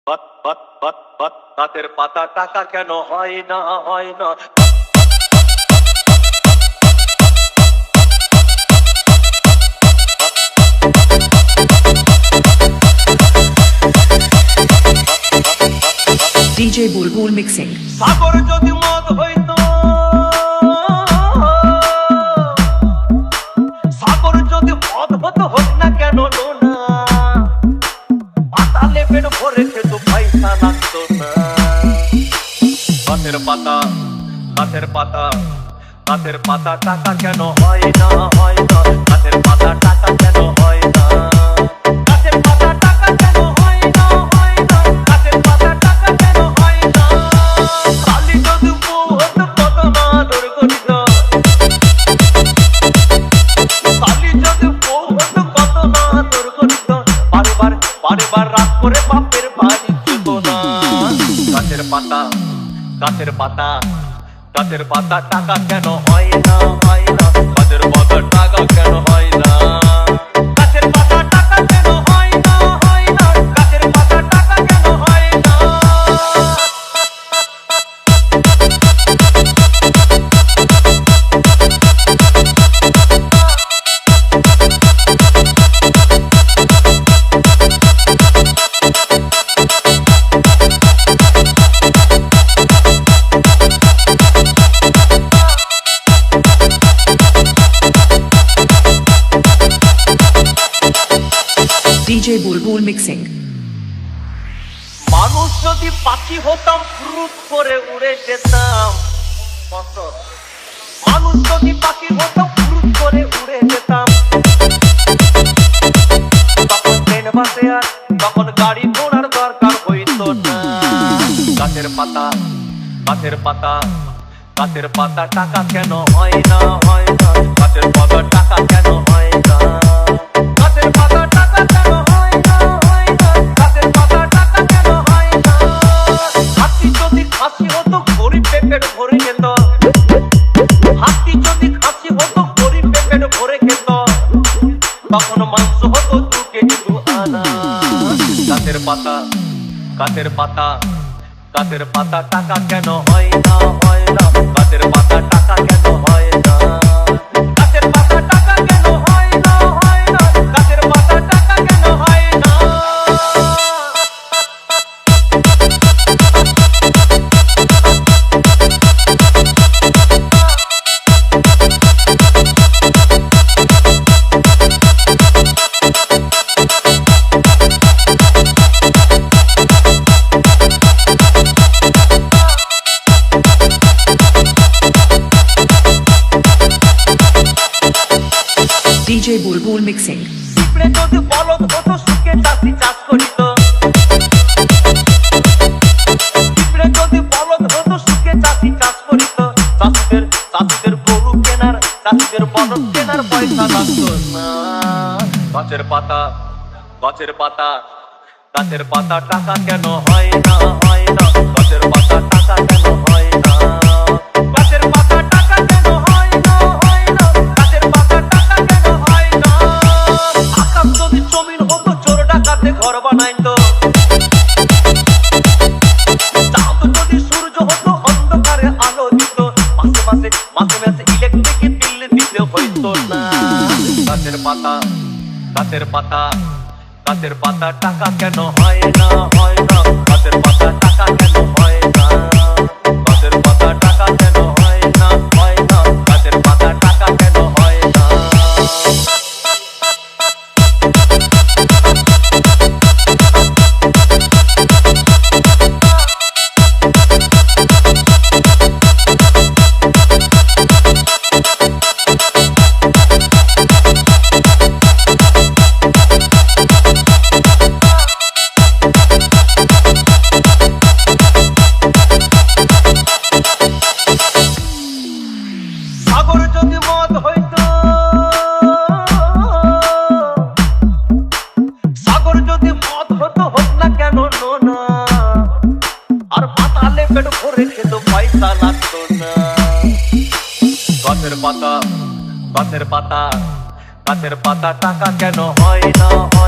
গাছের পাতা টাকা কেন হয় না হয় না। DJ Bulbul Mixing. সাগর যদি মদ হইতো, সাগর যদি মদ হতো হোক না কেন না, পাতালে পেট ভরে খেত পয়সা লাগতো না। গাছের পাতা গাছের পাতা গাছের পাতা টাকা কেন হয় না হয় না। গাছের পাতা টাকা কেন হয় না। গাছের পাতা টাকা কেন হয় না হয় না। গাছের পাতা টাকা কেন হয় না। কালি যদি বউ হতো কত না আদর করিত। কালি যদি বউ হতো কত না আদর করিত। বারবার রাত করে বাপের বাড়ি যেত না। গাছের পাতা গাছের পাতা গাছের পাতা টাকা কেন হয় না হয় না। গাছের পাতা টাকা কেন হয় না। গাছের পাতা টাকা কেন হয় না হয় না। গাছের পাতা টাকা কেন হয় না। DJ Bulbul Mixing. মানুষ যদি পাখি হতাম ফুরুত করে উড়ে যেতাম। মানুষ যদি পাখি হতাম ফুরুত করে উড়ে যেতাম। তখন ট্রেন বাসে আর তখন গাড়ি ঘোড়ার দরকার হইতো না। গাছের পাতা গাছের পাতা গাছের পাতা টাকা কেন হয় না হয় না। গাছের পাতা টাকা কেন হয় না। গাছের পাতা টাকা কেন হয় না হয় না। গাছের পাতা টাকা কেন হয় না। হাতি যদি খাসি হতো গরিব পেট ভরে খেত। হাতি যদি খাসি হতো গরিব পেট ভরে খেত। তখন মাংস হতো 2 কেজি 2 আনা। গাছের পাতা গাছের পাতা গাছের পাতা টাকা কেন হয় না হয় না। গাছের পাতা টাকা কেন হয় না। গাছের পাতা টাকা কেন হয় না হয় না। গাছের পাতা টাকা কেন হয় না। DJ Bulbul Mixing. পিঁপড়ে যদি বলদ হতো সুখে চাষি চাষ করিত। পিঁপড়ে যদি বলদ হতো সুখে চাষি চাষ করিত। চাষিদের গরু কেনার চাষিদের বলদ কেনার পয়সা লাগতো না। গাছের পাতা গাছের পাতা গাছের পাতা টাকা কেন হয় না হয় না। গাছের পাতা টাকা কেন হয় না। গাছের পাতা টাকা কেন হয় না হয় না। গাছের পাতা টাকা কেন হয় না। আকাশ যদি জমিন হতো চোর ডাকাতে ঘর বানাইতো। চাঁদ যদি সূর্য হতো অন্ধকারে আলো দিত। মাসে মাসে ইলেকট্রিক বিল দিতে হইতো না। গাছের পাতা গাছের পাতা গাছের পাতা টাকা কেন হয় না হয় না। গাছের পাতা টাকা কেন হয় না। গাছের পাতা টাকা কেন হয় না হয় না। গাছের পাতা টাকা কেন হয় না। সাগর যদি মদ হইতো, সাগর যদি মদ হতো হোক না কেন না। আর পাতালে পেট ভরে খেত পয়সা লাগতো না। গাছের পাতা গাছের পাতা গাছের পাতা টাকা কেন হয় না হয়